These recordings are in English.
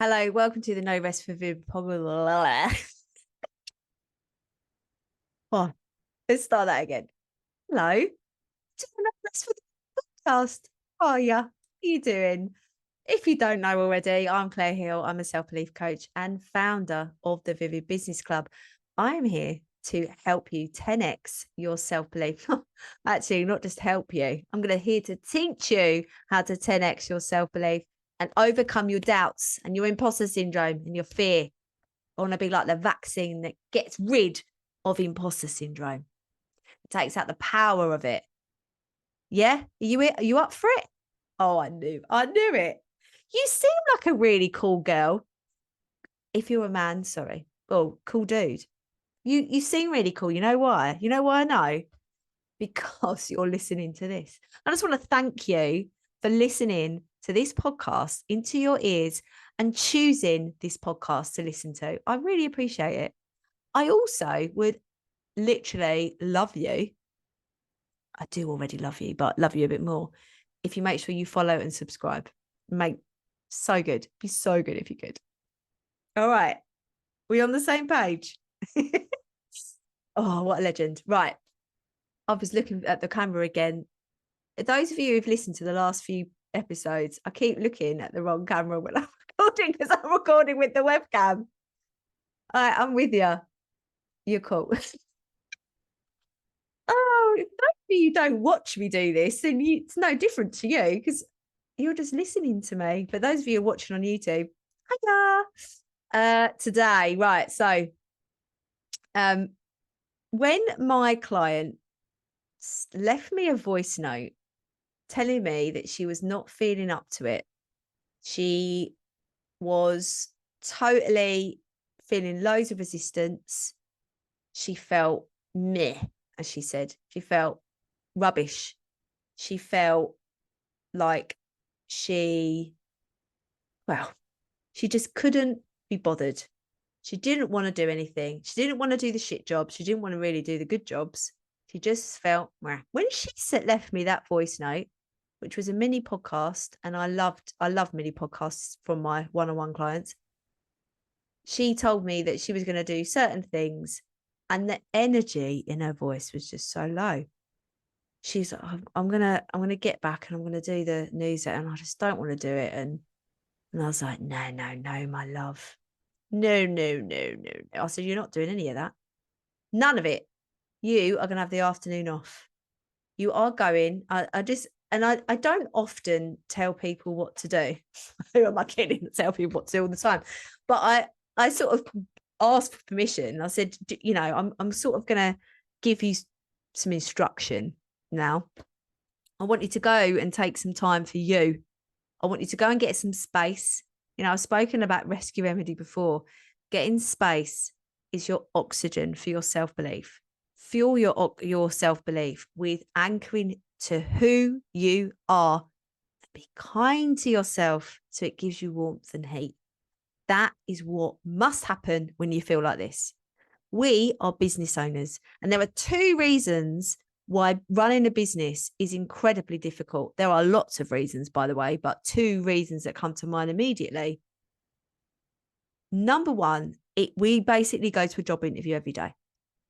Hello, welcome to the No Rest for Viv. Oh, let's start that again. Hello, to the No Rest for the podcast. How are you? How you doing? If you don't know already, I'm Claire Hill. I'm a self-belief coach and founder of the Vivid Business Club. I am here to help you 10x your self-belief. Actually, not just help you. I'm here to teach you how to 10x your self-belief and overcome your doubts and your imposter syndrome and your fear. I want to be like the vaccine that gets rid of imposter syndrome. It takes out the power of it. Yeah? Are you up for it? Oh, I knew it. You seem like a really cool girl. If you're a man, sorry. Oh, cool dude. You seem really cool. You know why? You know why I know? Because you're listening to this. I just want to thank you for listening to this podcast into your ears and choosing this podcast to listen to. I really appreciate it. I also would literally love you. I do already love you, but love you a bit more if you make sure you follow and subscribe. Make so good. Be so good if you could. All right. We on the same page? Oh, what a legend. Right. I was looking at the camera again. Those of you who've listened to the last few episodes, I keep looking at the wrong camera when I'm recording because I'm recording with the webcam. All right, I'm with you. You're cool. Oh, if you don't watch me do this, then it's no different to you because you're just listening to me. But those of you who are watching on YouTube, hiya. Today, right. So when my client left me a voice note telling me that she was not feeling up to it, she was totally feeling loads of resistance. She felt meh, as she said. She felt rubbish. She felt like she just couldn't be bothered. She didn't want to do anything. She didn't want to do the shit jobs. She didn't want to really do the good jobs. She just felt meh. When she left me that voice note, which was a mini podcast, and I love mini podcasts from my one-on-one clients. She told me that she was going to do certain things, and the energy in her voice was just so low. She's like, I'm gonna get back and I'm gonna do the newsletter, and I just don't want to do it. And I was like, no, my love. No. I said, you're not doing any of that. None of it. You are gonna have the afternoon off. You are going. I don't often tell people what to do. Who am I kidding? I tell people what to do all the time. But I sort of asked for permission. I said, I'm sort of gonna give you some instruction now. I want you to go and take some time for you. I want you to go and get some space. I've spoken about rescue remedy before. Getting space is your oxygen for your self-belief. Fuel your self-belief with anchoring to who you are. Be kind to yourself so it gives you warmth and heat. That is what must happen when you feel like this. We are business owners, and there are two reasons why running a business is incredibly difficult. There are lots of reasons, by the way, but two reasons that come to mind immediately. Number one, we basically go to a job interview every day.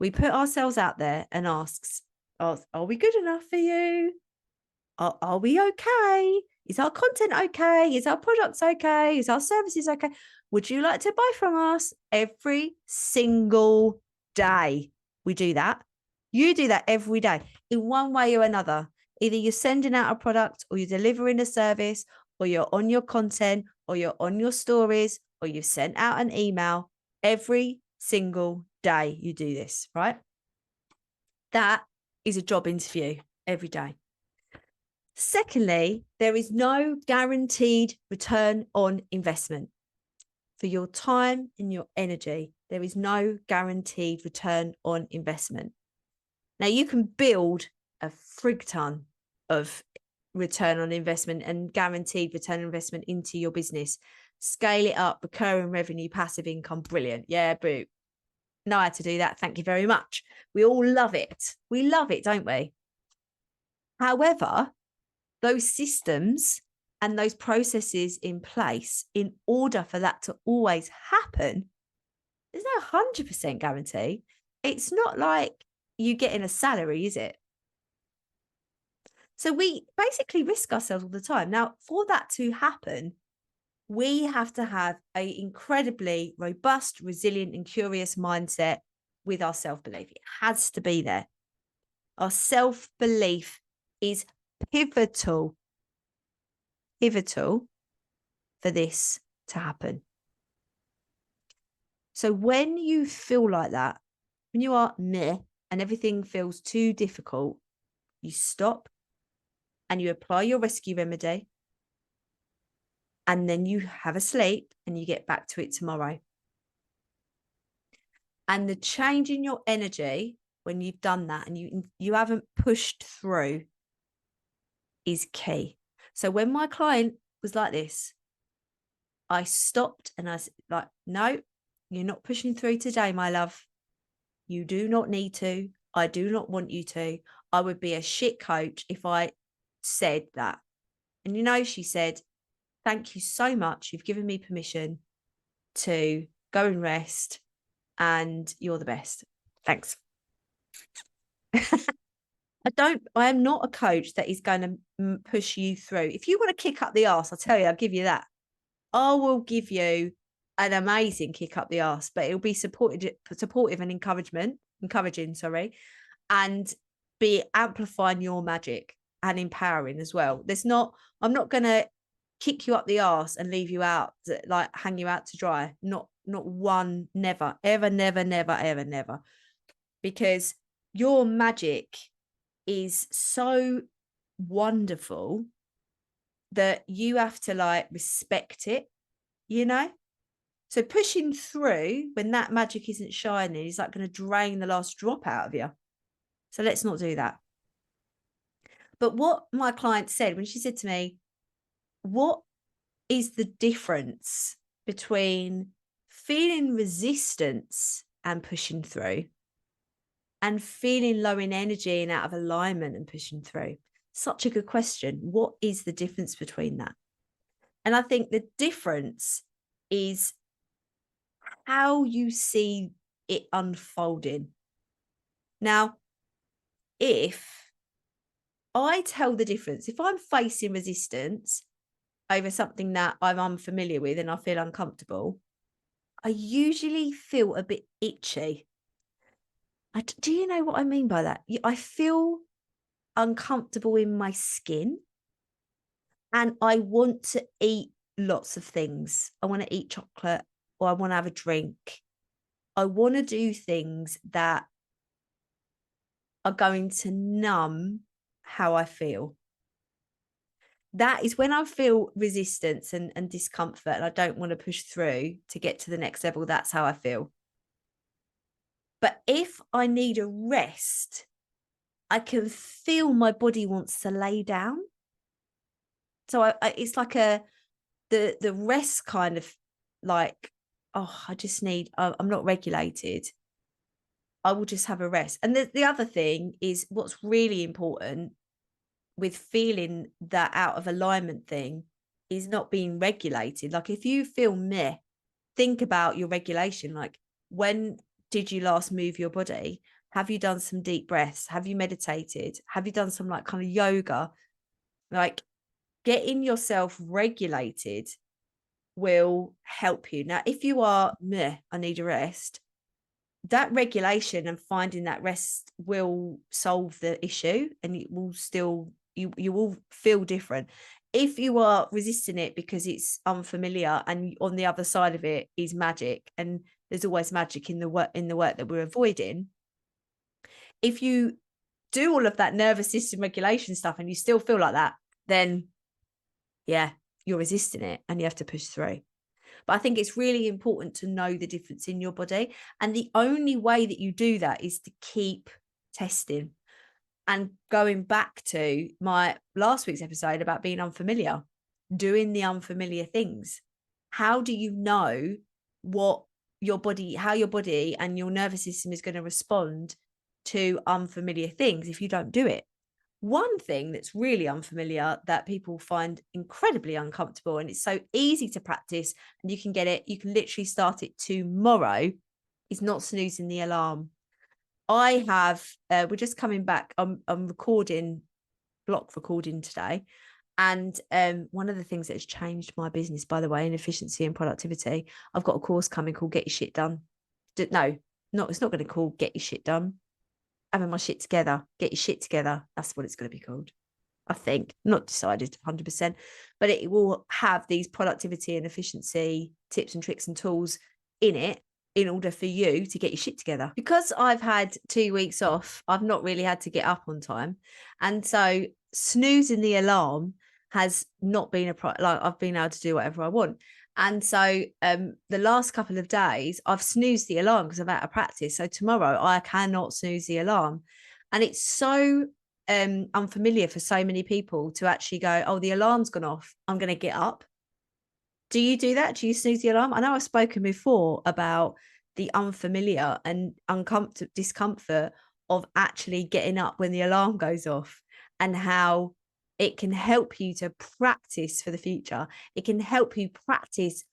We put ourselves out there and asks, are we good enough for you? Are we okay? Is our content okay? Is our products okay? Is our services okay? Would you like to buy from us? Every single day we do that. You do that every day in one way or another. Either you're sending out a product or you're delivering a service or you're on your content or you're on your stories or you've sent out an email. Every single day you do this, right? That is a job interview every day. Secondly, there is no guaranteed return on investment. For your time and your energy, there is no guaranteed return on investment. Now, you can build a frig ton of return on investment and guaranteed return on investment into your business. Scale it up, recurring revenue, passive income, brilliant. Yeah, boo. Know how to do that. Thank you very much. We all love it. We love it, don't we? However, those systems and those processes in place in order for that to always happen, there's no 100% guarantee. It's not like you getting a salary, is it? So we basically risk ourselves all the time. Now, for that to happen, we have to have an incredibly robust, resilient, and curious mindset with our self-belief. It has to be there. Our self-belief is pivotal for this to happen. So when you feel like that, when you are meh and everything feels too difficult, you stop and you apply your rescue remedy, and then you have a sleep and you get back to it tomorrow. And the change in your energy when you've done that and you haven't pushed through is key. So when my client was like this, I stopped and I was like, no, you're not pushing through today, my love. You do not need to. I do not want you to. I would be a shit coach if I said that. And she said, thank you so much. You've given me permission to go and rest, and you're the best. Thanks. I am not a coach that is going to push you through. If you want to kick up the arse, I'll tell you, I'll give you that. I will give you an amazing kick up the arse, but it'll be supportive and encouraging, and be amplifying your magic and empowering as well. I'm not going to kick you up the arse and leave you out, like hang you out to dry. Not one, never, ever, never, never, ever, never. Because your magic is so wonderful that you have to respect it, So pushing through when that magic isn't shining is going to drain the last drop out of you. So let's not do that. But what my client said when she said to me, what is the difference between feeling resistance and pushing through and feeling low in energy and out of alignment and pushing through? Such a good question. What is the difference between that? And I think the difference is how you see it unfolding. Now, if I tell the difference, if I'm facing resistance over something that I'm unfamiliar with and I feel uncomfortable, I usually feel a bit itchy. Do you know what I mean by that? I feel uncomfortable in my skin and I want to eat lots of things. I want to eat chocolate or I want to have a drink. I want to do things that are going to numb how I feel. That is when I feel resistance and discomfort and I don't want to push through to get to the next level. That's how I feel. But if I need a rest, I can feel my body wants to lay down. So it's like the rest kind of I'm not regulated. I will just have a rest. And the other thing is what's really important with feeling that out of alignment thing is not being regulated. Like if you feel meh, think about your regulation. Like when did you last move your body? Have you done some deep breaths? Have you meditated? Have you done some kind of yoga? Like getting yourself regulated will help you. Now, if you are meh, I need a rest, that regulation and finding that rest will solve the issue and it will still, you will feel different. If you are resisting it because it's unfamiliar and on the other side of it is magic, and there's always magic in the work that we're avoiding. If you do all of that nervous system regulation stuff and you still feel like that, then yeah, you're resisting it and you have to push through. But I think it's really important to know the difference in your body. And the only way that you do that is to keep testing. And going back to my last week's episode about being unfamiliar, doing the unfamiliar things. How do you know how your body and your nervous system is going to respond to unfamiliar things if you don't do it? One thing that's really unfamiliar that people find incredibly uncomfortable, and it's so easy to practice, and you can literally start it tomorrow, is not snoozing the alarm. I have, we're just coming back. I'm recording, block recording today. And one of the things that has changed my business, by the way, in efficiency and productivity, I've got a course coming called Get Your Shit Done. No, it's not going to call Get Your Shit Done. Having my shit together. Get your shit together. That's what it's going to be called. I think, not decided 100%, but it will have these productivity and efficiency tips and tricks and tools in it in order for you to get your shit together. Because I've had 2 weeks off, I've not really had to get up on time. And so snoozing the alarm has not been like I've been able to do whatever I want. And so the last couple of days, I've snoozed the alarm because I'm out of practice. So tomorrow I cannot snooze the alarm. And it's so unfamiliar for so many people to actually go, oh, the alarm's gone off, I'm going to get up. Do you do that? Do you snooze the alarm? I know I've spoken before about the unfamiliar and discomfort of actually getting up when the alarm goes off, and how it can help you to practice for the future. It can help you practice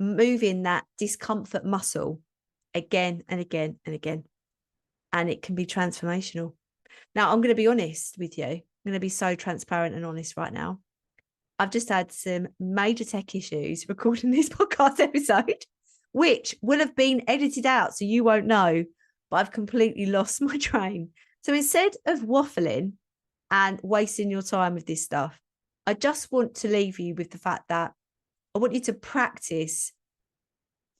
moving that discomfort muscle again and again and again. And it can be transformational. Now, I'm going to be honest with you. I'm going to be so transparent and honest right now. I've just had some major tech issues recording this podcast episode, which will have been edited out, so you won't know, but I've completely lost my train. So instead of waffling and wasting your time with this stuff, I just want to leave you with the fact that I want you to practice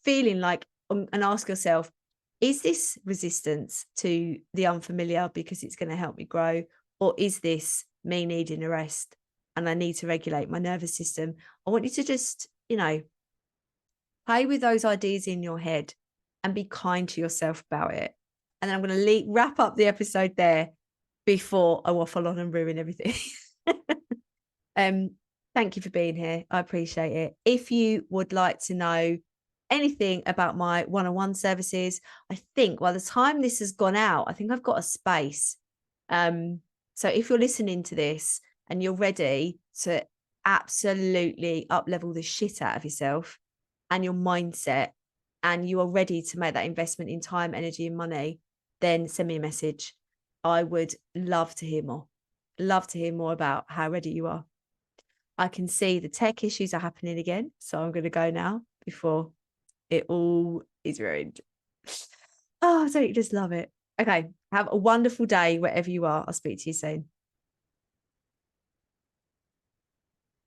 feeling like, and ask yourself, is this resistance to the unfamiliar because it's going to help me grow? Or is this me needing a rest and I need to regulate my nervous system? I want you to just, play with those ideas in your head and be kind to yourself about it. And then I'm going to wrap up the episode there before I waffle on and ruin everything. Thank you for being here. I appreciate it. If you would like to know anything about my one-on-one services, I think by the time this has gone out, I think I've got a space. So if you're listening to this and you're ready to absolutely up-level the shit out of yourself and your mindset, and you are ready to make that investment in time, energy, and money, then send me a message. I would love to hear more. Love to hear more about how ready you are. I can see the tech issues are happening again, so I'm going to go now before it all is ruined. Oh, don't you just love it? Okay, have a wonderful day wherever you are. I'll speak to you soon.